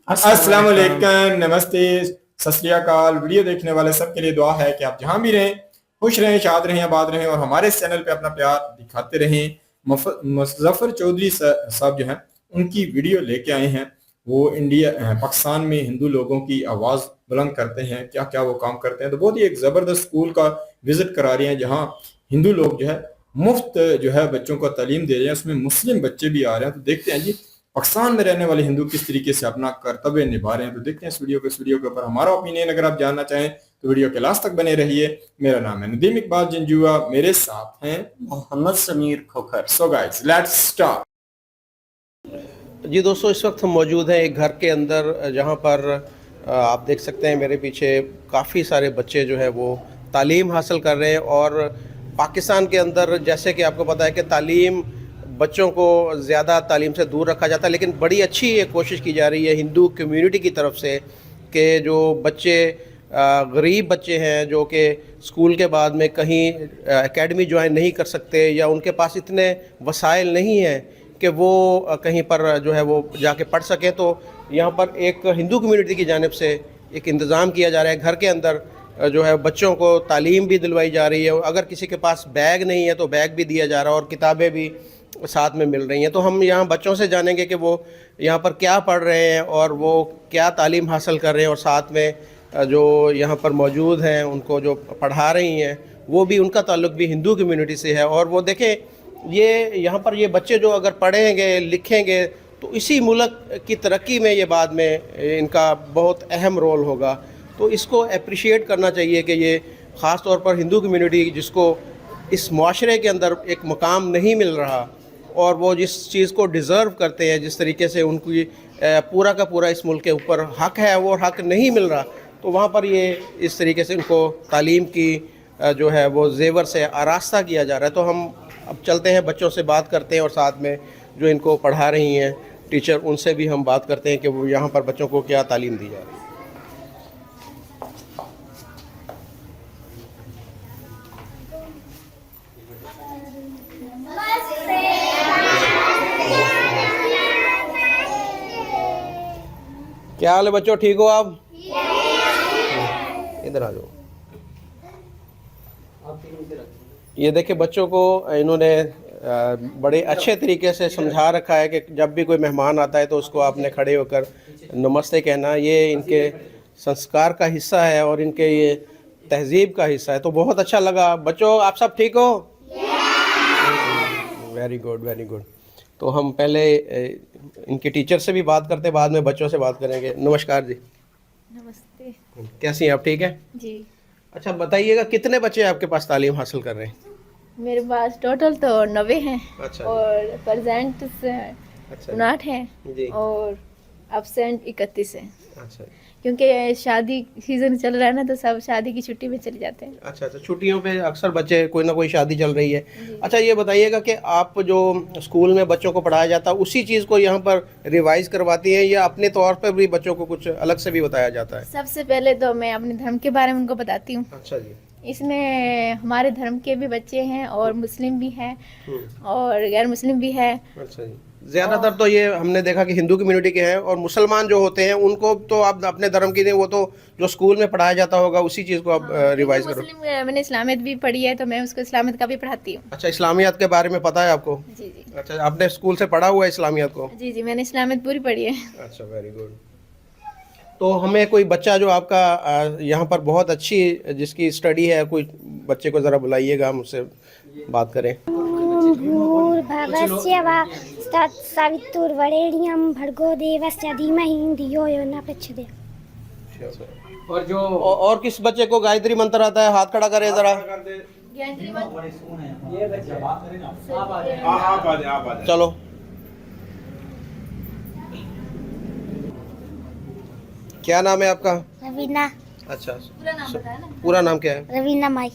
अस्सलाम वालेकुम, नमस्ते, सत श्री अकाल। वीडियो देखने वाले सबके लिए दुआ है कि आप जहां भी रहें खुश रहें, शाद रहें, आबाद रहें और हमारे इस चैनल पे अपना प्यार दिखाते रहें। मुजफ्फर चौधरी साहब जो हैं उनकी वीडियो लेके आए हैं। वो पाकिस्तान में हिंदू लोगों की आवाज़ बुलंद करते हैं, क्या क्या वो काम करते हैं। तो बहुत ही एक ज़बरदस्त स्कूल का विजिट करा रहे हैं जहाँ हिंदू लोग जो है मुफ्त जो है बच्चों को तालीम दे रहे हैं, उसमें मुस्लिम बच्चे भी आ रहे हैं। तो देखते हैं जी पाकिस्तान में रहने वाले हिंदू किस तरीके से अपना कर्तव्य निभा रहे हैं। तो देखते हैं इस वीडियो के ऊपर हमारा ओपिनियन अगर आप जानना चाहें तो वीडियो के लास्ट तक बने रहिए। मेरा नाम है नदीम इकबाल जंजुआ, मेरे साथ हैं Mohammad Sameer Khokhar. So guys let's start. जी दोस्तों, इस वक्त हम मौजूद हैं एक घर के अंदर जहां पर आप देख सकते हैं मेरे पीछे काफ़ी सारे बच्चे जो है वो तालीम हासिल कर रहे हैं। और पाकिस्तान के अंदर जैसे कि आपको पता है कि तालीम बच्चों को ज़्यादा तालीम से दूर रखा जाता है, लेकिन बड़ी अच्छी एक कोशिश की जा रही है हिंदू कम्युनिटी की तरफ से कि जो बच्चे गरीब बच्चे हैं जो कि स्कूल के बाद में कहीं एकेडमी ज्वाइन नहीं कर सकते या उनके पास इतने वसाइल नहीं हैं कि वो कहीं पर जो है वो जाके पढ़ सकें, तो यहाँ पर एक हिंदू कम्युनिटी की जानिब से एक इंतज़ाम किया जा रहा है। घर के अंदर जो है बच्चों को तालीम भी दिलवाई जा रही है। अगर किसी के पास बैग नहीं है तो बैग भी दिया जा रहा है और किताबें भी साथ में मिल रही हैं। तो हम यहाँ बच्चों से जानेंगे कि वो यहाँ पर क्या पढ़ रहे हैं और वो क्या तालीम हासिल कर रहे हैं, और साथ में जो यहाँ पर मौजूद हैं उनको जो पढ़ा रही हैं वो भी, उनका ताल्लुक़ भी हिंदू कम्युनिटी से है। और वो देखें ये यहाँ पर ये बच्चे जो अगर पढ़ेंगे लिखेंगे तो इसी मुल्क की तरक्की में ये बाद में इनका बहुत अहम रोल होगा। तो इसको अप्रिशिएट करना चाहिए कि ये ख़ास तौर पर हिंदू कम्युनिटी जिसको इस माशरे के अंदर एक मकाम नहीं मिल रहा और वो जिस चीज़ को डिज़र्व करते हैं, जिस तरीके से उनकी पूरा का पूरा इस मुल्क के ऊपर हक़ है वो हक़ नहीं मिल रहा, तो वहाँ पर ये इस तरीके से उनको तालीम की जो है वो जेवर से आरास्ता किया जा रहा है। तो हम अब चलते हैं, बच्चों से बात करते हैं और साथ में जो इनको पढ़ा रही हैं टीचर उनसे भी हम बात करते हैं कि वो यहाँ पर बच्चों को क्या तालीम दी जा रही है। क्या हाल है बच्चों, ठीक हो आप? इधर आ जाओ। ये देखिए बच्चों को इन्होंने बड़े अच्छे तरीके से समझा रखा है कि जब भी कोई मेहमान आता है तो उसको आपने खड़े होकर नमस्ते कहना। ये इनके संस्कार का हिस्सा है और इनके ये तहजीब का हिस्सा है। तो बहुत अच्छा लगा। बच्चों आप सब ठीक हो? Very good, very good. तो हम पहले इनके टीचर से भी बात करते, बाद में बच्चों से बात करेंगे। नमस्कार जी। नमस्ते कैसी हैं आप? ठीक है जी। अच्छा बताइएगा, कितने बच्चे आपके पास तालीम हासिल कर रहे हैं? मेरे पास टोटल तो 90 हैं। अच्छा और प्रेजेंट से अच्छा 59 हैं जी। और एब्सेंट 31 हैं, अच्छा क्योंकि शादी सीजन चल रहा है ना, तो सब शादी की छुट्टी में चले जाते हैं। अच्छा अच्छा, छुट्टियों पे अक्सर बच्चे कोई ना कोई शादी चल रही है। जी। अच्छा ये बताइएगा कि आप जो स्कूल में बच्चों को पढ़ाया जाता है उसी चीज़ को यहाँ पर रिवाइज करवाती हैं या अपने तौर पर भी बच्चों को कुछ अलग से भी बताया जाता है? सबसे पहले तो मैं अपने धर्म के बारे में उनको बताती हूँ। अच्छा जी। इसमें हमारे धर्म के भी बच्चे हैं और मुस्लिम भी हैं हम्म। और गैर मुस्लिम भी हैं। अच्छा जी। ज़्यादातर तो ये हमने देखा कि हिंदू कम्युनिटी के हैं, और मुसलमान जो होते हैं उनको तो आप अपने धर्म की नहीं, वो तो जो स्कूल में पढ़ाया जाता होगा उसी चीज़ को आप रिवाइज करो। मुस्लिम मैंने इस्लामियत भी पढ़ी है, तो मैं उसको इस्लामियत का भी पढ़ाती हूँ। अच्छा, इस्लामियत के बारे में पता है आपको? जी जी। अच्छा, आपने स्कूल से पढ़ा हुआ है इस्लामियत को? जी जी, मैंने इस्लामियत पूरी पढ़ी है। अच्छा, वेरी गुड। तो हमें कोई बच्चा जो आपका यहाँ पर बहुत अच्छी जिसकी स्टडी है, कोई बच्चे को ज़रा बुलाइएगा, हम उससे बात करें। भूर्भुवस्स्य वा तत्सवितुर्वरेण्यं भर्गो देवस्य धीमहि धियो यो न प्रचोदयात्। और जो और किस बच्चे को गायत्री मंत्र आता है? हाथ खड़ा करे ज़रा। चलो क्या नाम है आपका? रवीना। अच्छा, पूरा नाम क्या है? रवीना माई।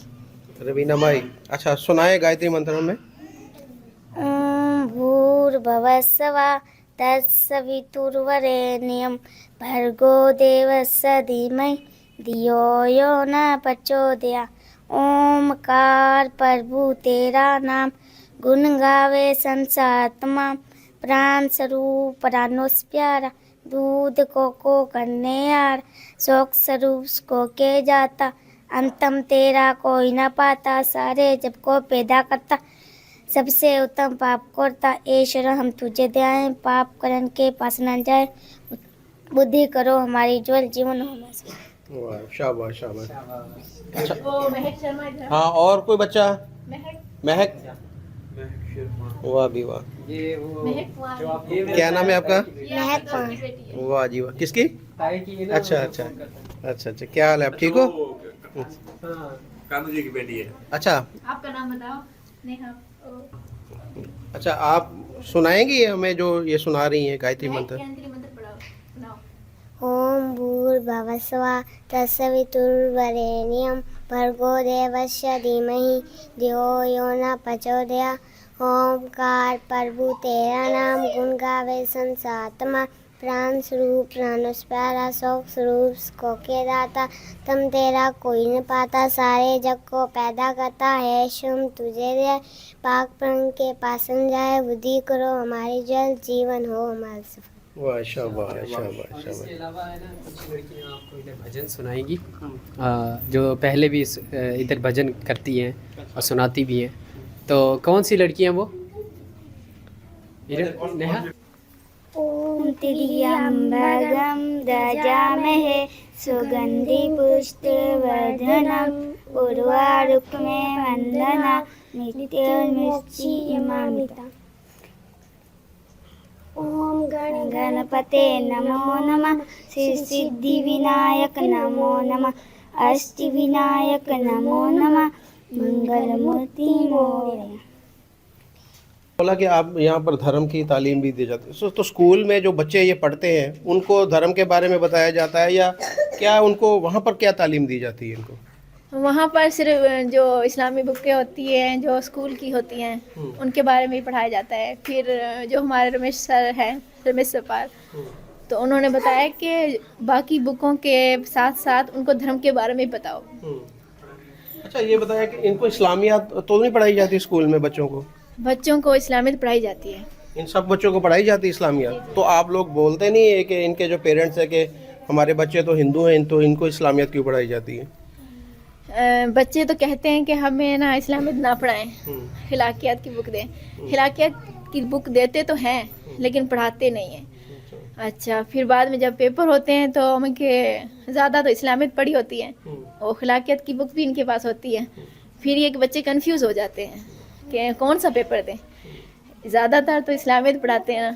रवीना माई। अच्छा, सुनाए गायत्री मंत्र हमें। भूर्भुवस्सुः तत्सवितुर्वरेण्यं भर्गो देवस्य धीमहि धियो यो न प्रचोदयात्। ओमकार प्रभु तेरा नाम, गुण गावे संसार तमाम, प्राण स्वरूप प्राणों से प्यारा, दूध को करने यार, शौक स्वरूप को के जाता, अंतम तेरा कोई न पाता, सारे जब को पैदा करता, सबसे उत्तम पाप करता, ए शरण हम तुझे दे आए, पाप करन के पास न जाए, बुद्धि करो हमारी ज्वल जीवन हो हमारे। वाह, शाबाश शाबाश। वो महक शर्मा इधर। हाँ, और कोई बच्चा? महक महक। वाह भी वाह। महक वहाँ क्या नाम है आपका? महक की बेटी है। वाह जी वाह। किसकी? अच्छा अच्छा अच्छा अच्छा, क्या हाल है, आप ठीक हो? कान्हा जी की बेटी है। अच्छा आपका नाम बताओ। नेहा। अच्छा, आप सुनाएंगी हमें जो ये सुना रही हैं गायत्री मंत्र? गायत्री मंत्र पढ़ाओ, सुनाओ। ओम भूर्भुवस्सुः तत्सवितुर्वरेण्यं भर्गो देवस्य धीमहि धियो यो न प्रचोदयात्। ओमकार प्रभु तेरा नाम गुण गावे संसातमा, प्राण स्वरूप प्राणस प्यारा, शौक स्वरूप को के दाता, तुम तेरा कोई न पाता, सारे जग को पैदा करता है, शुम तुझे दे, पाक प्रण के पासन जाए, बुद्धि करो हमारी जल जीवन हो हमारा सफल। वाह शाबाश शाबाश इसके शाबाश। अलावा है ना कुछ लड़कियाँ आपको इधर भजन सुनाएंगी, जो पहले भी इधर भजन करती हैं और सुनाती भी हैं। तो कौन सी लड़कियाँ वो? नेहा। ओम त्र्यंबकं यजामहे सुगंधि पुष्टिवर्धनम् उर्वारुकमे वन्दना नित्यमृत्युर्मामिता। ओम गणपते नमो नमः, सिद्धि विनायक नमो नमः, अष्टि विनायक नमो नमः, मंगलमूर्ति मोरया। बोला कि आप यहाँ पर धर्म की तालीम भी दी जाती है, तो स्कूल में जो बच्चे ये पढ़ते हैं उनको धर्म के बारे में बताया जाता है, या क्या उनको वहाँ पर क्या तालीम दी जाती है इनको? वहाँ पर सिर्फ जो इस्लामी बुकें होती हैं जो स्कूल की होती हैं उनके बारे में ही पढ़ाया जाता है। फिर जो हमारे रमेश सर हैं, रमेश सपार, तो उन्होंने बताया कि बाकी बुकों के साथ साथ उनको धर्म के बारे में ही बताओ। अच्छा, ये बताया कि इनको इस्लामियात तो नहीं पढ़ाई जाती स्कूल में बच्चों को? बच्चों को इस्लामियत पढ़ाई जाती है। इन सब बच्चों को पढ़ाई जाती है इस्लामियात? तो आप लोग बोलते नहीं है कि इनके जो पेरेंट्स है कि हमारे बच्चे तो हिंदू हैं, तो इनको इस्लामियत क्यों पढ़ाई जाती है? बच्चे तो कहते हैं कि हमें ना इस्लामियत ना पढ़ाएं, खिलाकियात की बुक दें। खिलाकियात की बुक देते तो हैं लेकिन पढ़ाते नहीं हैं। अच्छा, फिर बाद में जब पेपर होते हैं तो उनके ज़्यादा तो इस्लामियत पढ़ी होती है और खिलाकियत की बुक भी इनके पास होती है। फिर ये कि बच्चे कंफ्यूज हो जाते हैं कि कौन सा पेपर दें। ज़्यादातर तो इस्लामियत पढ़ाते हैं ना,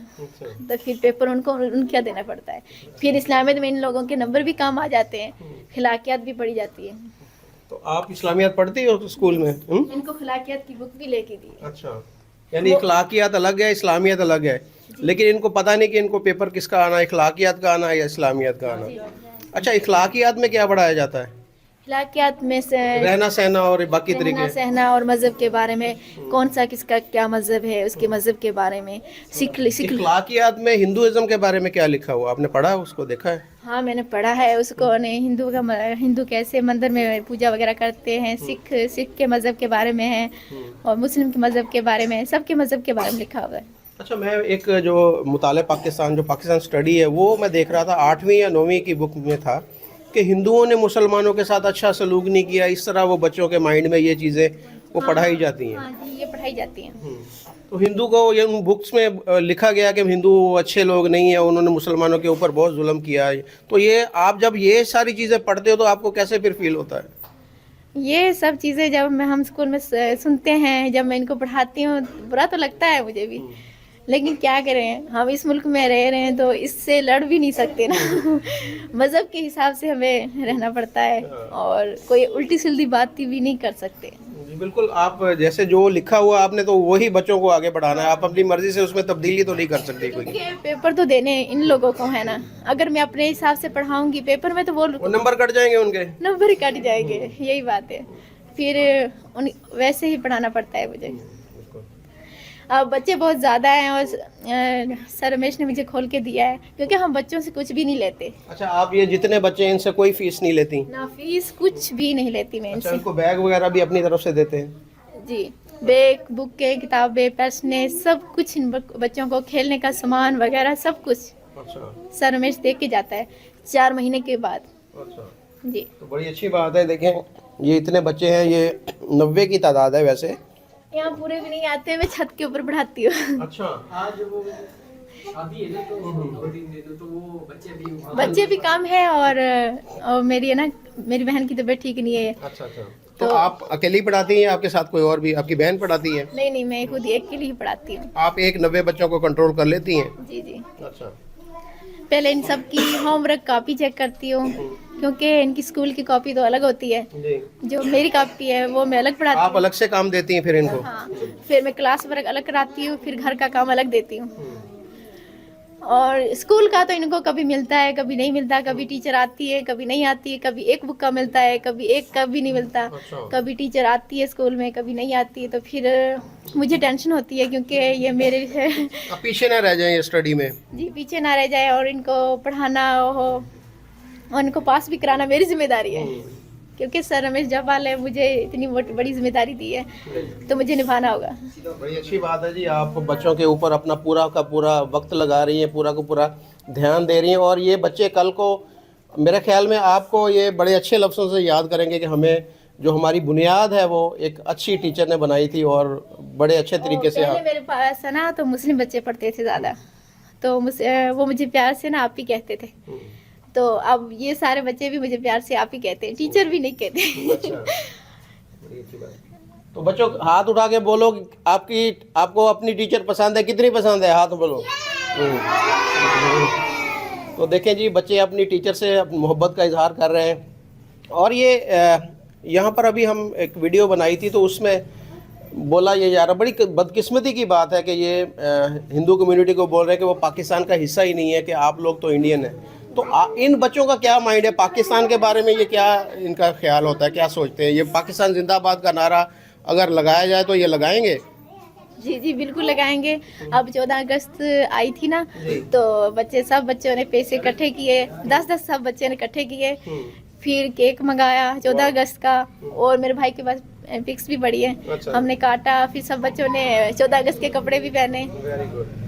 तो फिर पेपर उनका देना पड़ता है। फिर इस्लामियत में इन लोगों के नंबर भी कम आ जाते हैं, खिलाकियात भी पढ़ी जाती है। तो आप इस्लामियात पढ़ती हो स्कूल में? इनको खिलाकियात की बुक भी लेके दी है। अच्छा, यानी इखलाकियात अलग है, इस्लामियत अलग है, लेकिन इनको पता नहीं कि इनको पेपर किसका आना है, इखलाकियात का आना है या इस्लामियत का आना है। अच्छा, इखलाकियात में क्या पढ़ाया जाता है? खिलाकियात में से रहना सहना और बाकी रहना तरीके। सहना और मज़हब के बारे में, कौन सा किसका क्या मज़हब है उसके मज़हब के बारे में सीख। इखलाकियात में हिंदुइज्म के बारे में क्या लिखा हुआ, आपने पढ़ा, उसको देखा है? हाँ, मैंने पढ़ा है उसको। ने हिंदू कैसे मंदिर में पूजा वगैरह करते हैं, सिख के मज़हब के बारे में है और मुस्लिम के मज़हब के बारे में, सबके मज़हब के बारे में लिखा हुआ है। अच्छा, मैं एक जो मुताले पाकिस्तान, जो पाकिस्तान स्टडी है, वो मैं देख रहा था 8वीं या 9वीं की बुक में था कि हिंदुओं ने मुसलमानों के साथ अच्छा सलूक नहीं किया, इस तरह वो बच्चों के माइंड में ये चीज़ें वो पढ़ाई जाती हैं। हाँ जी, ये पढ़ाई जाती हैं। तो हिंदू को ये उन बुक्स में लिखा गया कि हिंदू अच्छे लोग नहीं है, उन्होंने मुसलमानों के ऊपर बहुत जुल्म किया है। तो ये आप जब ये सारी चीज़ें पढ़ते हो तो आपको कैसे फिर फील होता है? ये सब चीज़ें जब हम स्कूल में सुनते हैं, जब मैं इनको पढ़ाती हूँ, बुरा तो लगता है मुझे भी, लेकिन क्या करें, हम इस मुल्क में रह रहे हैं तो इससे लड़ भी नहीं सकते ना। मज़हब के हिसाब से हमें रहना पड़ता है और कोई उल्टी सीधी बात भी नहीं कर सकते। जी बिल्कुल, आप जैसे जो लिखा हुआ आपने तो वही बच्चों को आगे बढ़ाना है, आप अपनी मर्जी से उसमें तब्दीली तो नहीं कर सकते कोई। ये पेपर तो देने इन लोगों को है ना, अगर मैं अपने हिसाब से पढ़ाऊंगी पेपर में तो वो नंबर कट जाएंगे उनके, नंबर ही कट जाएंगे, यही बात है। फिर वैसे ही पढ़ाना पड़ता है मुझे। अब बच्चे बहुत ज़्यादा हैं और सर रमेश ने मुझे खोल के दिया है, क्योंकि हम बच्चों से कुछ भी नहीं लेते। अच्छा, आप ये जितने बच्चे हैं इनसे कोई फीस नहीं लेती? ना फीस, कुछ भी नहीं लेती मैं अच्छा, इनसे। इनको बैग वगैरह भी अपनी तरफ से देते हैं? जी, बैग, बुकें, किताबें, पेन, सब कुछ इन बच्चों को खेलने का सामान वगैरह सब कुछ अच्छा सर रमेश देख के जाता है 4 महीने के बाद। अच्छा, जी तो बड़ी अच्छी बात है। देखें ये इतने बच्चे हैं, ये 90 की तादाद है वैसे। यहाँ पूरे भी नहीं आते, मैं छत के ऊपर पढ़ाती हूँ। अच्छा, आज वो शादी है ना, तो 2 दिन दे दो, तो वो बच्चे भी कम है और मेरी है ना, मेरी बहन की तबीयत ठीक नहीं है। अच्छा अच्छा। तो आप अकेली पढ़ाती हैं, आपके साथ कोई और भी, आपकी बहन पढ़ाती है? नहीं नहीं, मैं खुद एक के लिए ही पढ़ाती हूँ। आप एक 90 बच्चों को कंट्रोल कर लेती हैं? जी जी। अच्छा, पहले इन सब की होमवर्क कॉपी चेक करती हूँ, क्योंकि इनकी स्कूल की कॉपी तो अलग होती है। जी। जो मेरी कॉपी है वो मैं अलग पढ़ाती आप हूँ। अलग से काम देती हैं फिर इनको? हाँ, फिर मैं क्लास वर्क अलग कराती हूँ, फिर घर का काम अलग देती हूँ। और स्कूल का तो इनको कभी मिलता है, कभी नहीं मिलता, कभी टीचर आती है, कभी नहीं आती है, कभी एक बुक का मिलता है, कभी एक का भी नहीं मिलता, कभी टीचर आती है स्कूल में, कभी नहीं आती है। तो फिर मुझे टेंशन होती है, क्योंकि ये मेरे आप पीछे ना रह जाएं स्टडी में। जी पीछे ना रह जाए, और इनको पढ़ाना हो और इनको पास भी कराना मेरी जिम्मेदारी है, क्योंकि सर रमेश जयपाल है, मुझे इतनी बड़ी जिम्मेदारी दी है, तो मुझे निभाना होगा। बड़ी अच्छी बात है जी, आप बच्चों के ऊपर अपना पूरा का पूरा वक्त लगा रही हैं, पूरा का पूरा ध्यान दे रही हैं। और ये बच्चे कल को मेरे ख्याल में आपको ये बड़े अच्छे लफ्ज़ों से याद करेंगे कि हमें जो हमारी बुनियाद है वो एक अच्छी टीचर ने बनाई थी, और बड़े अच्छे तरीके से पहले मेरे पास है ना तो मुस्लिम बच्चे पढ़ते थे ज़्यादा, तो वो मुझे प्यार से ना आप ही कहते थे। तो अब ये सारे बच्चे भी मुझे प्यार से आप ही कहते हैं, टीचर भी नहीं कहते। तो बच्चों हाथ उठा के बोलो आपको अपनी टीचर पसंद है, कितनी पसंद है, हाथ बोलो। तो देखें जी, बच्चे अपनी टीचर से मोहब्बत का इजहार कर रहे हैं। और ये यहाँ पर अभी हम एक वीडियो बनाई थी, तो उसमें बोला ये जा रहा, बड़ी बदकिस्मती की बात है कि ये हिंदू कम्युनिटी को बोल रहे हैं कि वो पाकिस्तान का हिस्सा ही नहीं है, कि आप लोग तो इंडियन हैं। तो इन बच्चों का क्या माइंड है पाकिस्तान के बारे में, ये क्या इनका ख्याल होता है, क्या सोचते हैं? ये पाकिस्तान जिंदाबाद का नारा अगर लगाया जाए तो ये लगाएंगे? जी जी बिल्कुल लगाएंगे। अब 14 अगस्त आई थी ना, तो सब बच्चों ने पैसे इकट्ठे किए, 10-10 सब बच्चे ने इकट्ठे किए, फिर केक मंगाया 14 अगस्त का, और मेरे भाई के पास पिक्स भी पड़ी है। अच्छा। हमने काटा, फिर सब बच्चों ने 14 अगस्त के कपड़े भी पहने। Very good.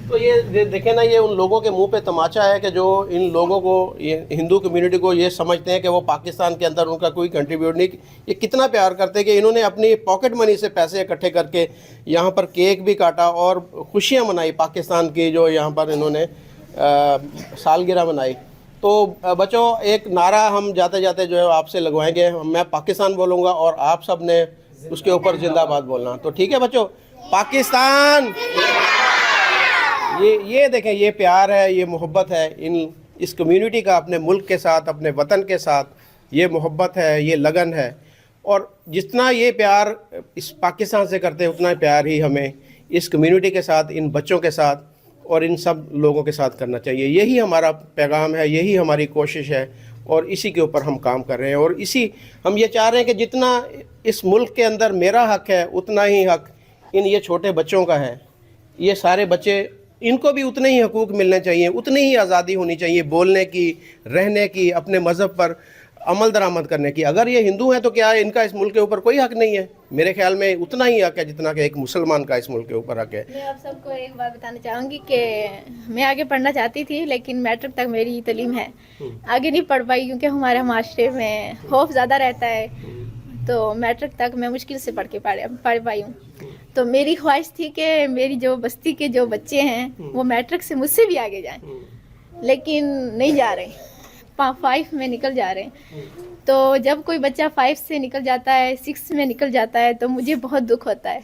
तो ये देखें ना, ये उन लोगों के मुंह पे तमाचा है कि जो इन लोगों को, ये हिंदू कम्युनिटी को ये समझते हैं कि वो पाकिस्तान के अंदर उनका कोई कंट्रीब्यूट नहीं। ये कितना प्यार करते हैं कि इन्होंने अपनी पॉकेट मनी से पैसे इकट्ठे करके यहाँ पर केक भी काटा और खुशियाँ मनाई पाकिस्तान की, जो यहाँ पर इन्होंने सालगिरह मनाई। तो बच्चों, एक नारा हम जाते जाते जो है आपसे लगवाएंगे, मैं पाकिस्तान बोलूँगा और आप सब ने उसके ऊपर जिंदाबाद बोलना। तो ठीक है बच्चों, पाकिस्तान। ये देखें, ये प्यार है, ये मोहब्बत है इस कम्युनिटी का अपने मुल्क के साथ, अपने वतन के साथ। ये मोहब्बत है, ये लगन है। और जितना ये प्यार इस पाकिस्तान से करते हैं, उतना प्यार ही हमें इस कम्युनिटी के साथ, इन बच्चों के साथ और इन सब लोगों के साथ करना चाहिए। यही हमारा पैगाम है, यही हमारी कोशिश है, और इसी के ऊपर हम काम कर रहे हैं। और हम ये चाह रहे हैं कि जितना इस मुल्क के अंदर मेरा हक है, उतना ही हक इन ये छोटे बच्चों का है। ये सारे बच्चे, इनको भी उतने ही हकूक़ मिलने चाहिए, उतनी ही आज़ादी होनी चाहिए बोलने की, रहने की, अपने मज़हब पर अमल दरामद करने की। अगर ये हिंदू हैं तो क्या इनका इस मुल्क के ऊपर कोई हक नहीं है? मेरे ख्याल में उतना ही हक है जितना कि एक मुसलमान का इस मुल्क के ऊपर हक है। मैं आप सबको एक बात बताना चाहूँगी कि मैं आगे पढ़ना चाहती थी, लेकिन मैट्रिक तक मेरी तालीम है, आगे नहीं पढ़ पाई, क्योंकि हमारे माशरे में खौफ ज़्यादा रहता है। तो मैट्रिक तक मैं मुश्किल से पढ़ पाई हूँ। तो मेरी ख्वाहिश थी कि मेरी जो बस्ती के जो बच्चे हैं वो मैट्रिक से मुझसे भी आगे जाएं, लेकिन नहीं जा रहे, 5 में निकल जा रहे हैं। तो जब कोई बच्चा 5 से निकल जाता है, 6 में निकल जाता है, तो मुझे बहुत दुख होता है,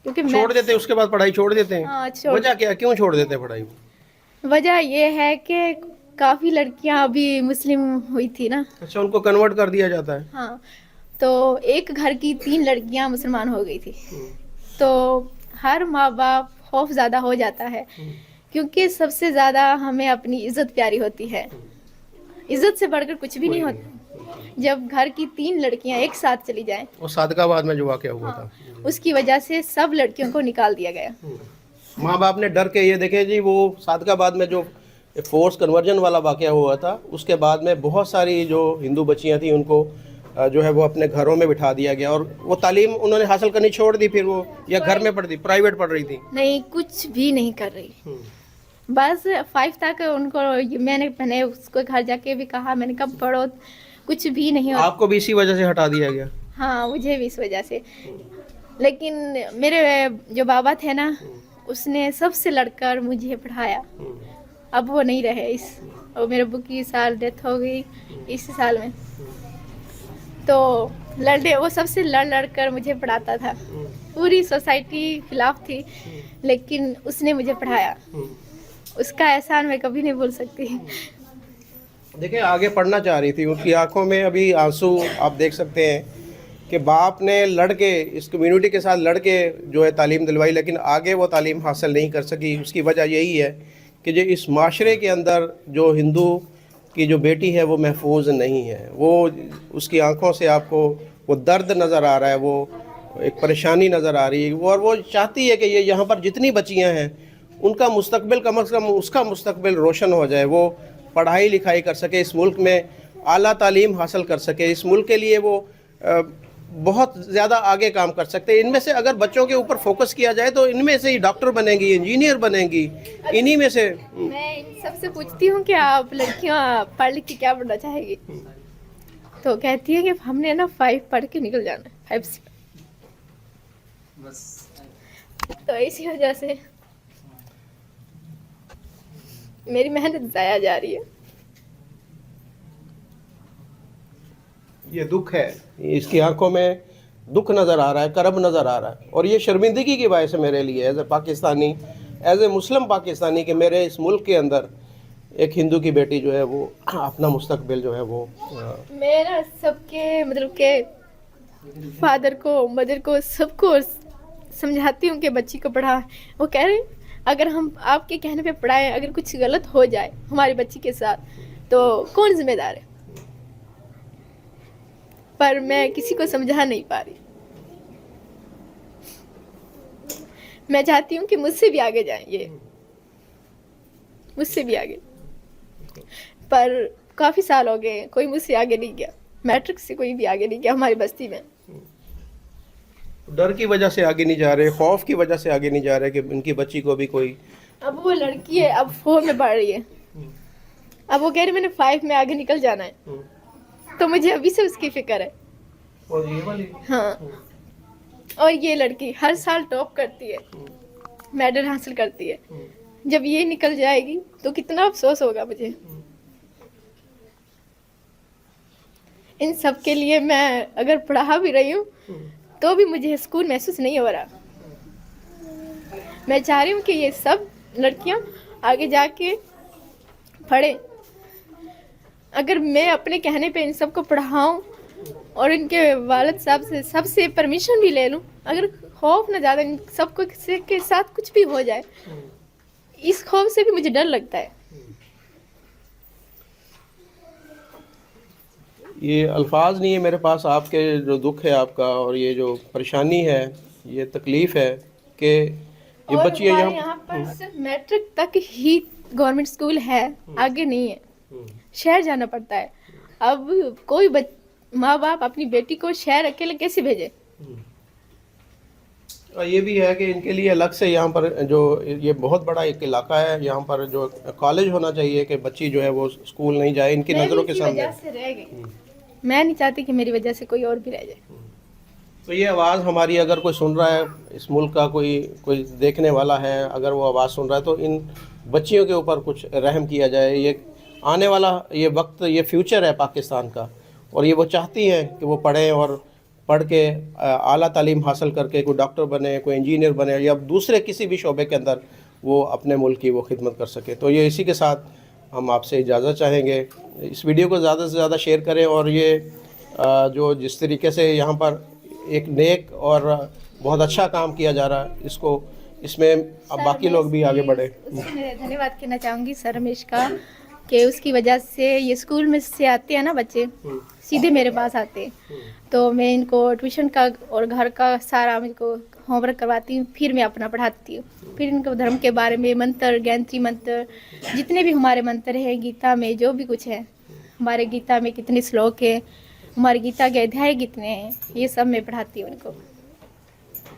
क्योंकि छोड़ देते हैं, उसके बाद पढ़ाई छोड़ देते हैं। हाँ, वजह क्या, क्यों छोड़ देते हैं पढ़ाई? वजह ये है कि काफ़ी लड़कियां अभी मुस्लिम हुई थी ना। अच्छा, उनको कन्वर्ट कर दिया जाता है। हाँ, तो एक घर की 3 लड़कियां मुसलमान हो गई थी। तो हर माँ बाप खौफ ज़्यादा हो जाता है, क्योंकि सबसे ज़्यादा हमें अपनी इज़्ज़त प्यारी होती है। इज़्ज़त से बढ़कर कुछ भी नहीं होता। जब घर की 3 लड़कियां एक साथ चली जाएं, और सादकाबाद में जो वाक़या हुआ था, उसकी वजह से सब लड़कियों को निकाल दिया गया। माँ बाप ने डर के, ये देखे जी, वो सादकाबाद में जो फोर्स कन्वर्जन वाला वाक़या हुआ था, उसके बाद में बहुत सारी जो हिंदू बच्चियाँ थी उनको जो है वो अपने घरों में बिठा दिया गया, और वो तालीम उन्होंने हासिल करनी छोड़ दी। फिर वो या घर में पढ़ दी, प्राइवेट पढ़ रही थी? नहीं, कुछ भी नहीं कर रही, बस 5 तक उनको मैंने उसको घर जाके भी कहा, मैंने कब पढ़ो, कुछ भी नहीं होता। आपको भी इसी वजह से हटा दिया गया? हाँ, मुझे भी इस वजह से। लेकिन मेरे जो बाबा थे ना, उसने सबसे लड़कर मुझे पढ़ाया। अब वो नहीं रहे और मेरे अब्बू की साल डेथ हो गई इसी साल में। तो वो सबसे लड़ कर मुझे पढ़ाता था। पूरी सोसाइटी खिलाफ थी, लेकिन उसने मुझे पढ़ाया। उसका एहसान मैं कभी नहीं भूल सकती। देखिए, आगे पढ़ना चाह रही थी, उसकी आंखों में अभी आंसू आप देख सकते हैं कि बाप ने लड़के इस कम्युनिटी के साथ लड़के जो है तालीम दिलवाई, लेकिन आगे वो तालीम हासिल नहीं कर सकी। उसकी वजह यही है कि जो इस माशरे के अंदर जो हिंदू की जो बेटी है वो महफूज नहीं है। वो उसकी आंखों से आपको वो दर्द नज़र आ रहा है, वो एक परेशानी नज़र आ रही है, और वो चाहती है कि ये यहाँ पर जितनी बच्चियाँ हैं उनका मुस्तकबिल कम से कम उसका मुस्तकबिल रोशन हो जाए, वो पढ़ाई लिखाई कर सके, इस मुल्क में आला तालीम हासिल कर सके। इस मुल्क के लिए वो बहुत ज़्यादा आगे काम कर सकते हैं। इनमें से अगर बच्चों के ऊपर फोकस किया जाए तो इनमें से ही डॉक्टर बनेंगी, इंजीनियर बनेंगी, इन्हीं में से। मैं इन सबसे पूछती हूँ कि आप लड़कियाँ पढ़ लिख के क्या बनना चाहेगी, तो कहती है कि हमने ना 5 पढ़ के निकल जाना है, 5 से। तो इसी वजह से मेरी मेहनत ज़ाया जा रही है। ये दुख है, इसकी आंखों में दुख नज़र आ रहा है, करब नज़र आ रहा है, और ये शर्मिंदगी की बात है मेरे लिए as a Pakistani, as a Muslim Pakistani, कि मेरे इस मुल्क के अंदर एक हिंदू की बेटी जो है वो अपना मुस्तकबिल जो है वो। मेरा सबके मतलब के फादर को, मदर को, सबको समझाती हूँ कि बच्ची को पढ़ा। वो कह रहे अगर हम आपके कहने पे पढ़ाएं, अगर कुछ गलत हो जाए हमारी बच्ची के साथ तो कौन जिम्मेदार है। पर मैं किसी को समझा नहीं पा रही। मैं चाहती हूँ कि मुझसे भी आगे जाएं, ये मुझसे भी आगे, पर काफ़ी साल हो गए कोई मुझसे आगे नहीं गया। मैट्रिक से कोई भी आगे नहीं गया हमारी बस्ती में। डर की वजह से आगे नहीं जा रहे, खौफ की वजह से आगे नहीं जा रहे कि इनकी बच्ची को भी कोई। अब वो लड़की है, अब 4 में पढ़ रही है, अब वो कह रही मैंने 5 में आगे निकल जाना है, तो मुझे अभी से उसकी फिक्र है। और ये वाली? हाँ, और ये लड़की हर साल टॉप करती है, मेडल हासिल करती है। जब ये निकल जाएगी तो कितना अफसोस होगा मुझे। इन सब के लिए मैं अगर पढ़ा भी रही हूँ तो भी मुझे सुकून महसूस नहीं हो रहा। मैं चाह रही हूँ कि ये सब लड़कियाँ आगे जाके पढ़ें। अगर मैं अपने कहने पे इन सबको पढ़ाऊँ और इनके वालिद साहब से सबसे परमिशन भी ले लूँ, अगर खौफ न ज़्यादा इन सबको के साथ कुछ भी हो जाए, इस खौफ से भी मुझे डर लगता है। ये अल्फाज नहीं है मेरे पास, आपके जो दुख है आपका और ये जो परेशानी है, ये तकलीफ़ है कि ये और बच्चियाँ हमारे यहाँ पर सिर्फ मैट्रिक तक ही गवर्नमेंट स्कूल है, आगे नहीं है, शहर जाना पड़ता है। अब कोई माँ बाप अपनी बेटी को शहर अकेले कैसे भेजे। और ये भी है कि इनके लिए अलग से यहाँ पर जो ये बहुत बड़ा एक इलाका है, यहाँ पर जो कॉलेज होना चाहिए कि बच्ची जो है वो स्कूल नहीं जाए इनकी नज़रों के सामने। वजह से रह गई। मैं नहीं चाहती कि मेरी वजह से कोई और भी रह जाए। तो ये आवाज़ हमारी अगर कोई सुन रहा है, इस मुल्क का कोई देखने वाला है, अगर वो आवाज़ सुन रहा है तो इन बच्चियों के ऊपर कुछ रहम किया जाए। ये आने वाला ये वक्त, ये फ्यूचर है पाकिस्तान का, और ये वो चाहती हैं कि वो पढ़ें और पढ़ के आला तालीम हासिल करके कोई डॉक्टर बने, कोई इंजीनियर बने, या दूसरे किसी भी शोबे के अंदर वो अपने मुल्क की वो खिदमत कर सके। तो ये इसी के साथ हम आपसे इजाज़त चाहेंगे। इस वीडियो को ज़्यादा से ज़्यादा शेयर करें, और ये जो जिस तरीके से यहाँ पर एक नेक और बहुत अच्छा काम किया जा रहा है, इसमें अब बाकी लोग भी आगे बढ़े। उससे मैं धन्यवाद कहना चाहूँगी सर रमेश का, कि उसकी वजह से ये स्कूल में से आते हैं ना बच्चे, सीधे मेरे पास आते हैं, तो मैं इनको ट्यूशन का और घर का सारा इनको होमवर्क करवाती हूँ, फिर मैं अपना पढ़ाती हूँ। फिर इनको धर्म के बारे में मंत्र, गायत्री मंत्र, जितने भी हमारे मंत्र हैं, गीता में जो भी कुछ है, हमारे गीता में कितने श्लोक हैं, हमारे गीता के अध्याय कितने हैं, ये सब मैं पढ़ाती हूँ इनको।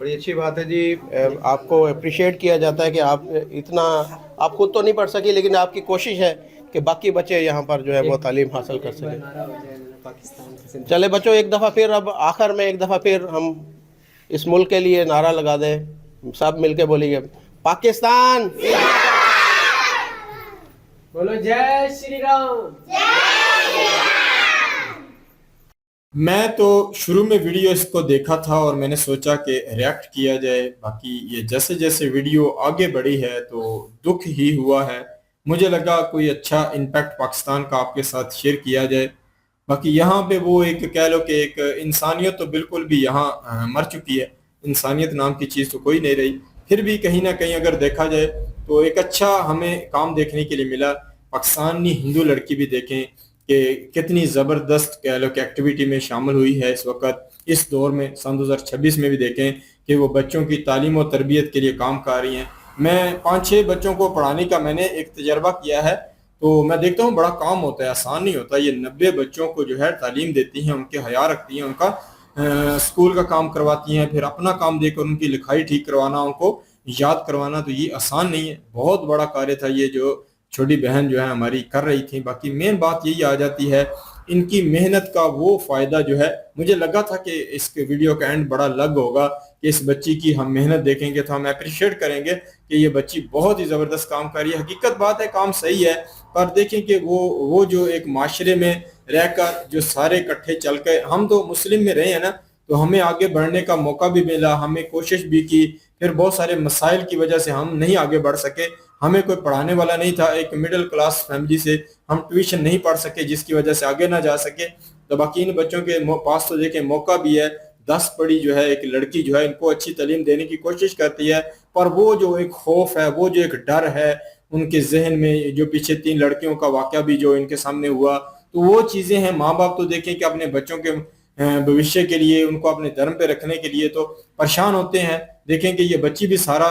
बड़ी अच्छी बात है जी। आपको अप्रिशिएट किया जाता है कि आप इतना, आप खुद तो नहीं पढ़ सकी लेकिन आपकी कोशिश है कि बाकी बच्चे यहाँ पर जो है वो तालीम हासिल कर सकें। पाकिस्तान का जिंदा- चले बच्चों, एक दफ़ा फिर, अब आखिर में एक दफ़ा फिर हम इस मुल्क के लिए नारा लगा दें, सब मिलके बोलेंगे पाकिस्तान। बोलो जय श्री राम। मैं तो शुरू में वीडियो इसको देखा था और मैंने सोचा कि रिएक्ट किया जाए। बाकी ये जैसे जैसे वीडियो आगे बढ़ी है तो दुख ही हुआ है। मुझे लगा कोई अच्छा इम्पैक्ट पाकिस्तान का आपके साथ शेयर किया जाए। बाकी यहाँ पे वो एक कह लो कि एक इंसानियत तो बिल्कुल भी यहाँ मर चुकी है। इंसानियत नाम की चीज़ तो कोई नहीं रही। फिर भी कहीं ना कहीं अगर देखा जाए तो एक अच्छा हमें काम देखने के लिए मिला। पाकिस्तानी हिंदू लड़की भी देखें कि कितनी ज़बरदस्त कह लो कि एक्टिविटी में शामिल हुई है इस वक्त, इस दौर में सन 2026 में भी देखें कि वो बच्चों की तालीम और तरबियत के लिए काम कर रही हैं। मैं 5-6 बच्चों को पढ़ाने का मैंने एक तजर्बा किया है, तो मैं देखता हूँ बड़ा काम होता है, आसान नहीं होता। ये 90 बच्चों को जो है तालीम देती हैं, उनके हया रखती हैं, उनका स्कूल का काम करवाती हैं, फिर अपना काम देकर उनकी लिखाई ठीक करवाना, उनको याद करवाना, तो ये आसान नहीं है। बहुत बड़ा कार्य था ये जो छोटी बहन जो है हमारी कर रही थी। बाकी मेन बात यही आ जाती है, इनकी मेहनत का वो फायदा जो है, मुझे लगा था कि इसके वीडियो का एंड बड़ा अलग होगा कि इस बच्ची की हम मेहनत देखेंगे तो हम अप्रिशिएट करेंगे कि ये बच्ची बहुत ही ज़बरदस्त काम कर रही है। हकीकत बात है, काम सही है, पर देखें कि वो जो एक माशरे में रहकर जो सारे इकट्ठे चल के, हम तो मुस्लिम में रहे हैं ना, तो हमें आगे बढ़ने का मौका भी मिला, हमें कोशिश भी की। फिर बहुत सारे मसाइल की वजह से हम नहीं आगे बढ़ सके, हमें कोई पढ़ाने वाला नहीं था, एक मिडिल क्लास फैमिली से हम ट्यूशन नहीं पढ़ सके जिसकी वजह से आगे ना जा सके। तो बाकी इन बच्चों के पास तो देखें मौका भी है। 10 पढ़ी जो है एक लड़की जो है, इनको अच्छी तालीम देने की कोशिश करती है, पर वो जो एक खौफ है, वो जो एक डर है उनके जहन में, जो पीछे 3 लड़कियों का वाकया भी जो इनके सामने हुआ, तो वो चीज़ें हैं। माँ बाप तो देखें कि अपने बच्चों के भविष्य के लिए, उनको अपने धर्म पे रखने के लिए तो परेशान होते हैं। देखें कि ये बच्ची भी सारा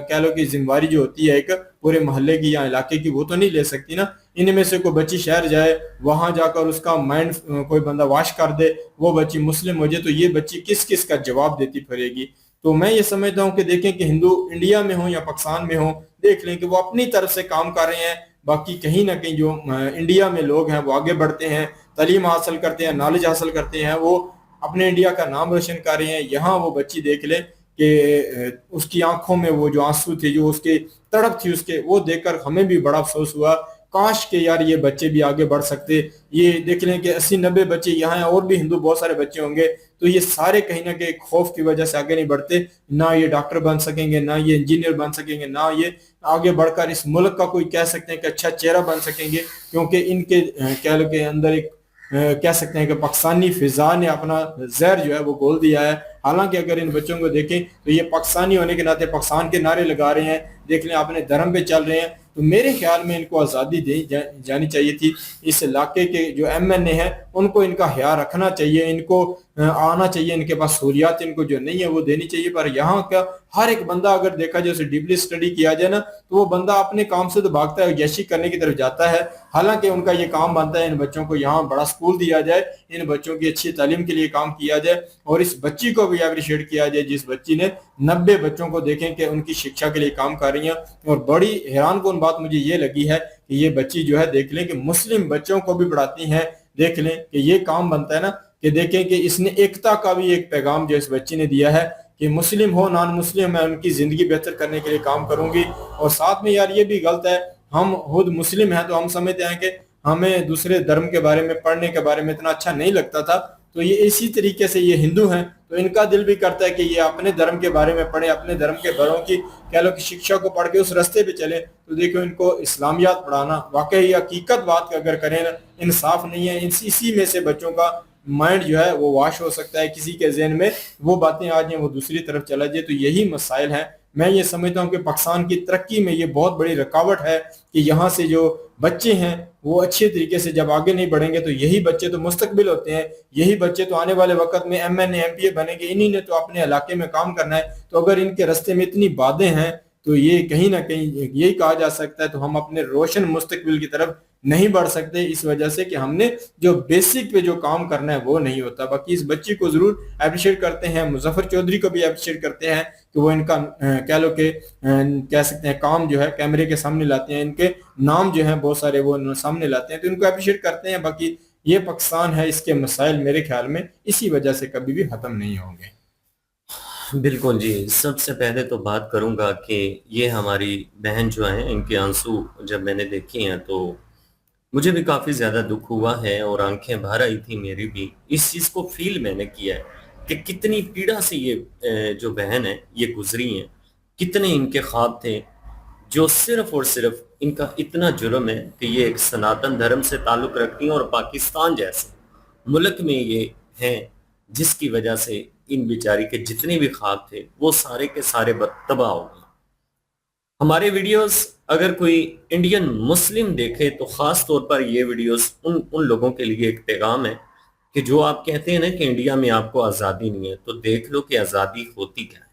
कह लो कि जिम्मेवारी जो होती है एक पूरे मोहल्ले की या इलाके की, वो तो नहीं ले सकती ना। इनमें से कोई बच्ची शहर जाए, वहां जाकर उसका माइंड कोई बंदा वाश कर दे, वो बच्ची मुस्लिम हो जाए, तो ये बच्ची किस किस का जवाब देती फिरेगी। तो मैं ये समझता हूँ कि देखें कि हिंदू इंडिया में हो या पाकिस्तान में हो, देख लें कि वो अपनी तरफ से काम कर रहे हैं। बाकी कहीं ना कहीं जो इंडिया में लोग हैं वो आगे बढ़ते हैं, तालीम हासिल करते हैं, नॉलेज हासिल करते हैं, वो अपने इंडिया का नाम रोशन कर रहे हैं। यहाँ वो बच्ची देख ले कि उसकी आंखों में वो जो आंसू थे, जो उसके तड़प थी उसके, वो देखकर हमें भी बड़ा अफसोस हुआ। काश के यार ये बच्चे भी आगे बढ़ सकते। ये देख लें कि 80-90 बच्चे यहाँ हैं, और भी हिंदू बहुत सारे बच्चे होंगे, तो ये सारे कहीं ना कहीं खौफ की वजह से आगे नहीं बढ़ते। ना ये डॉक्टर बन सकेंगे, ना ये इंजीनियर बन सकेंगे, ना ये आगे बढ़कर इस मुल्क का कोई कह सकते हैं कि अच्छा चेहरा बन सकेंगे, क्योंकि इनके कह लो के अंदर एक कह सकते हैं कि पाकिस्तानी फिजा ने अपना जहर जो है वो घोल दिया है। हालांकि अगर इन बच्चों को देखें तो ये पाकिस्तानी होने के नाते पाकिस्तान के नारे लगा रहे हैं, देख लें अपने धर्म पे चल रहे हैं। तो मेरे ख्याल में इनको आज़ादी दी जानी चाहिए थी। इस इलाके के जो MNA हैं उनको इनका ख्याल रखना चाहिए, इनको आना चाहिए, इनके पास सहूलियात इनको जो नहीं है वो देनी चाहिए। पर यहाँ का हर एक बंदा अगर देखा जाए, उसे डीपली स्टडी किया जाए ना, तो वो बंदा अपने काम से तो भागता है, यशी करने की तरफ जाता है। हालांकि उनका ये काम बनता है इन बच्चों को यहाँ बड़ा स्कूल दिया जाए, इन बच्चों की अच्छी तालीम के लिए काम किया जाए, और इस बच्ची को भी अप्रिशिएट किया जाए जिस बच्ची ने 90 बच्चों को देखें कि उनकी शिक्षा के लिए काम कर रही हैं। और बड़ी हैरान कौन बात मुझे ये लगी है कि ये बच्ची जो है देख लें कि मुस्लिम बच्चों को भी पढ़ाती हैं। देख लें कि ये काम बनता है ना, कि देखें कि इसने एकता का भी एक पैगाम जो इस बच्ची ने दिया है कि मुस्लिम हो नॉन मुस्लिम, मैं उनकी जिंदगी बेहतर करने के लिए काम करूंगी। और साथ में यार ये भी गलत है, हम खुद मुस्लिम हैं तो हम समझते हैं कि हमें दूसरे धर्म के बारे में, पढ़ने के बारे में इतना अच्छा नहीं लगता था। तो ये इसी तरीके से ये हिंदू हैं तो इनका दिल भी करता है कि ये अपने धर्म के बारे में पढ़े, अपने धर्म के बड़ों की कह लो कि शिक्षा को पढ़ के उस रास्ते पे चले। तो देखो इनको इस्लामियात पढ़ाना वाकई हकीकत बात अगर करें ना, इंसाफ नहीं है। इसी में से बच्चों का माइंड जो है वो वाश हो सकता है, किसी के जहन में वो बातें आ जाए, वो दूसरी तरफ चला जाए। तो यही मसाइल है। मैं ये समझता हूँ कि पाकिस्तान की तरक्की में ये बहुत बड़ी रुकावट है कि यहाँ से जो बच्चे हैं वो अच्छे तरीके से जब आगे नहीं बढ़ेंगे तो यही बच्चे तो मुस्तकबिल होते हैं, यही बच्चे तो आने वाले वक्त में MNA MPA बनेंगे, इन्हीं ने तो अपने इलाके में काम करना है। तो अगर इनके रास्ते में इतनी बातें हैं तो ये कहीं ना कहीं यही कहा जा सकता है, तो हम अपने रोशन मुस्तकबिल की तरफ नहीं बढ़ सकते इस वजह से कि हमने जो बेसिक पे जो काम करना है वो नहीं होता। बाकी इस बच्ची को जरूर अप्रिशिएट करते हैं, मुजफ्फर चौधरी को भी अप्रिशिएट करते हैं कि वो इनका कह लो कि कह सकते हैं काम जो है कैमरे के सामने लाते हैं, इनके नाम जो है बहुत सारे वो सामने लाते हैं, तो इनको अप्रिशिएट करते हैं। बाकी ये पाकिस्तान है, इसके मसाइल मेरे ख्याल में इसी वजह से कभी भी खत्म नहीं होंगे। बिल्कुल जी। सबसे पहले तो बात करूंगा कि ये हमारी बहन जो है, इनके आंसू जब मैंने देखे हैं तो मुझे भी काफ़ी ज़्यादा दुख हुआ है और आंखें भर आई थी मेरी भी। इस चीज़ को फील मैंने किया है कि कितनी पीड़ा से ये जो बहन है ये गुजरी हैं, कितने इनके ख्वाब थे जो सिर्फ और सिर्फ इनका इतना जुर्म है कि ये एक सनातन धर्म से ताल्लुक़ रखती हैं और पाकिस्तान जैसे मुल्क में ये हैं जिसकी वजह से इन बेचारी के जितने भी ख्वाब थे वो सारे के सारे तबाह हो गए। हमारे वीडियोस अगर कोई इंडियन मुस्लिम देखे तो ख़ास तौर पर ये वीडियोस उन लोगों के लिए एक पैगाम है कि जो आप कहते हैं ना कि इंडिया में आपको आज़ादी नहीं है, तो देख लो कि आज़ादी होती क्या है।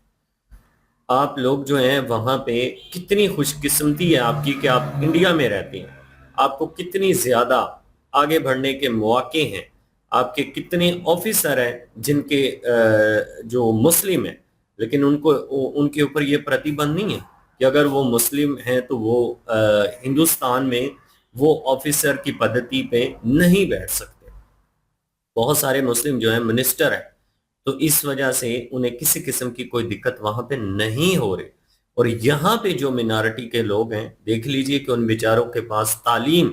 आप लोग जो हैं वहाँ पे कितनी खुशकिस्मती है आपकी कि आप इंडिया में रहते हैं, आपको कितनी ज़्यादा आगे बढ़ने के मौके हैं। आपके कितने ऑफिसर हैं जिनके जो मुस्लिम हैं, लेकिन उनके ऊपर ये प्रतिबंध नहीं है कि अगर वो मुस्लिम हैं तो वो हिंदुस्तान में वो ऑफिसर की पद्धति पे नहीं बैठ सकते। बहुत सारे मुस्लिम जो हैं मिनिस्टर हैं, तो इस वजह से उन्हें किसी किस्म की कोई दिक्कत वहां पे नहीं हो रही। और यहाँ पे जो मिनॉरिटी के लोग हैं, देख लीजिए कि उन बेचारों के पास तालीम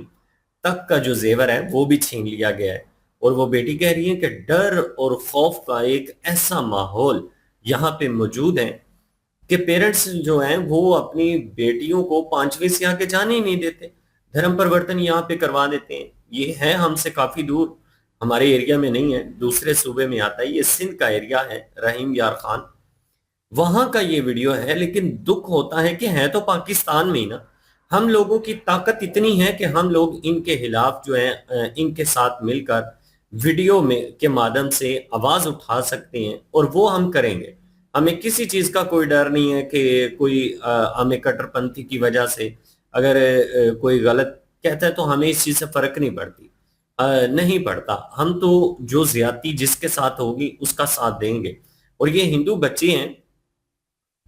तक का जो जेवर है वो भी छीन लिया गया है। और वो बेटी कह रही है कि डर और खौफ का एक ऐसा माहौल यहाँ पे मौजूद है कि पेरेंट्स जो हैं वो अपनी बेटियों को 5वीं से आगे जाने ही नहीं देते, धर्म परिवर्तन यहाँ पे करवा देते हैं। ये है हमसे काफी दूर, हमारे एरिया में नहीं है, दूसरे सूबे में आता है, ये सिंध का एरिया है, रहीम यार खान वहां का ये वीडियो है। लेकिन दुख होता है कि है तो पाकिस्तान में ही ना। हम लोगों की ताकत इतनी है कि हम लोग इनके खिलाफ जो है इनके साथ मिलकर वीडियो में के माध्यम से आवाज उठा सकते हैं और वो हम करेंगे। हमें किसी चीज का कोई डर नहीं है कि कोई हमें कट्टरपंथी की वजह से अगर कोई गलत कहता है तो हमें इस चीज से फर्क नहीं पड़ती, नहीं पड़ता। हम तो जो ज्यादती जिसके साथ होगी उसका साथ देंगे। और ये हिंदू बच्चे हैं,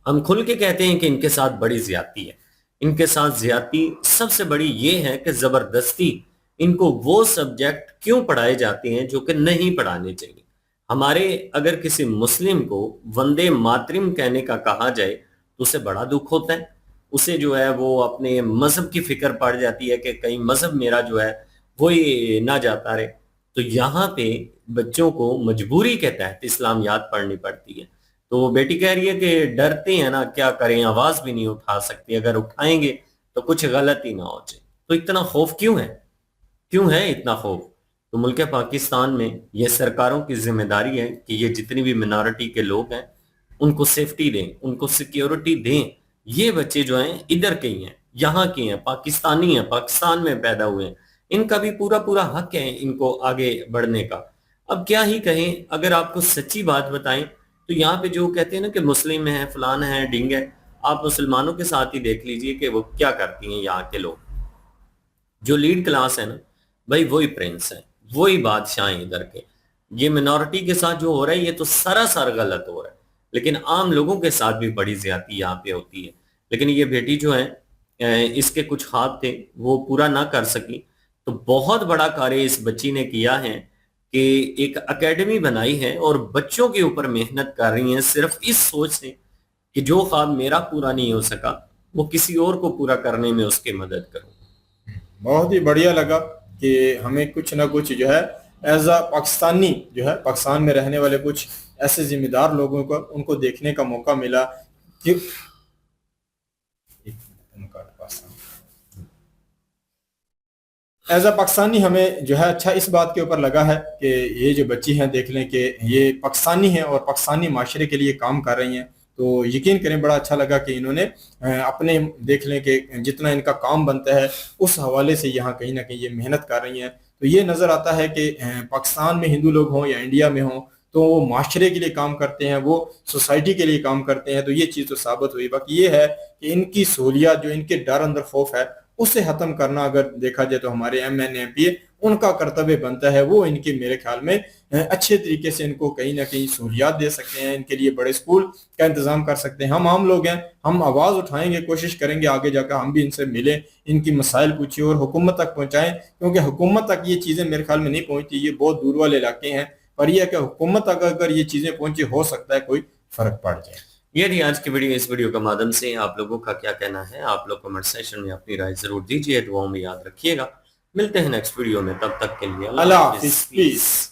हम खुल के कहते हैं कि इनके साथ बड़ी ज्यादती है। इनके साथ ज्यादती सबसे बड़ी ये है कि जबरदस्ती इनको वो सब्जेक्ट क्यों पढ़ाए जाते हैं जो कि नहीं पढ़ाने चाहिए। हमारे अगर किसी मुस्लिम को वंदे मातरम कहने का कहा जाए तो उसे बड़ा दुख होता है, उसे जो है वो अपने मजहब की फिक्र पड़ जाती है कि कहीं मजहब मेरा जो है वो ही ना जाता रहे। तो यहाँ पे बच्चों को मजबूरी के तहत इस्लाम याद पढ़नी पड़ती है। तो वो बेटी कह रही है कि डरते हैं ना, क्या करें, आवाज भी नहीं उठा सकते, अगर उठाएंगे तो कुछ गलत ही ना हो जाए। तो इतना खौफ क्यों है, क्यों है इतना खौफ? तो मुल्क पाकिस्तान में ये सरकारों की जिम्मेदारी है कि ये जितनी भी मिनॉरिटी के लोग हैं उनको सेफ्टी दें, उनको सिक्योरिटी दें। ये बच्चे जो हैं इधर के ही हैं, यहाँ के हैं, पाकिस्तानी हैं, पाकिस्तान में पैदा हुए हैं, इनका भी पूरा पूरा हक है इनको आगे बढ़ने का। अब क्या ही कहें, अगर आपको सच्ची बात बताएं तो यहाँ पे जो कहते हैं ना कि मुस्लिम है, फलाना है, ढिंग है, आप मुसलमानों के साथ ही देख लीजिए कि वो क्या करती हैं। यहाँ के लोग जो लीड क्लास है ना भाई, वही प्रिंस है, वही बादशाह हैं इधर के। ये मिनॉरिटी के साथ जो हो रहा है ये तो सरासर गलत हो रहा है, लेकिन आम लोगों के साथ भी बड़ी ज्यादती यहाँ पे होती है। लेकिन ये बेटी जो है इसके कुछ ख्वाब थे वो पूरा ना कर सकी, तो बहुत बड़ा कार्य इस बच्ची ने किया है कि एक एकेडमी बनाई है और बच्चों के ऊपर मेहनत कर रही हैं सिर्फ इस सोच से कि जो ख्वाब मेरा पूरा नहीं हो सका वो किसी और को पूरा करने में उसकी मदद करूं। बहुत ही बढ़िया लगा कि हमें कुछ ना कुछ जो है एज अ पाकिस्तानी जो है पाकिस्तान में रहने वाले कुछ ऐसे जिम्मेदार लोगों को उनको देखने का मौका मिला कि एज अ पाकिस्तानी हमें जो है अच्छा इस बात के ऊपर लगा है कि ये जो बच्ची हैं देख लें कि ये पाकिस्तानी हैं और पाकिस्तानी माशरे के लिए काम कर रही हैं। तो यकीन करें बड़ा अच्छा लगा कि इन्होंने अपने देख लें कि जितना इनका काम बनता है उस हवाले से यहाँ कहीं ना कहीं ये मेहनत कर रही हैं। तो ये नज़र आता है कि पाकिस्तान में हिंदू लोग हों या इंडिया में हों, तो वो माशरे के लिए काम करते हैं, वो सोसाइटी के लिए काम करते हैं। तो ये चीज़ तो साबित हुई। बाकी ये है कि इनकी सहूलियत, जो इनके डर अंदर खौफ है, उसे खत्म करना अगर देखा जाए तो हमारे MNMPA उनका कर्तव्य बनता है। वो इनके मेरे ख्याल में अच्छे तरीके से इनको कहीं ना कहीं सहूलियत दे सकते हैं, इनके लिए बड़े स्कूल का इंतजाम कर सकते हैं। हम आम लोग हैं, हम आवाज़ उठाएंगे, कोशिश करेंगे आगे जाकर हम भी इनसे मिले, इनकी मसाइल पूछिए और हुकूमत तक पहुंचाएं, क्योंकि हुकूमत तक ये चीज़ें मेरे ख्याल में नहीं पहुंचती, ये बहुत दूर वाले इलाके हैं। पर यह है कि हुकूमत तक अगर ये चीज़ें पहुंची, हो सकता है कोई फर्क पड़ जाए। ये थी आज की वीडियो। इस वीडियो के माध्यम से आप लोगों का क्या कहना है, आप लोग कमेंट सेक्शन में अपनी राय जरूर दीजिए, दुआओं में याद रखिएगा। मिलते हैं नेक्स्ट वीडियो में, तब तक के लिए अल्लाह हाफिज़, पीस।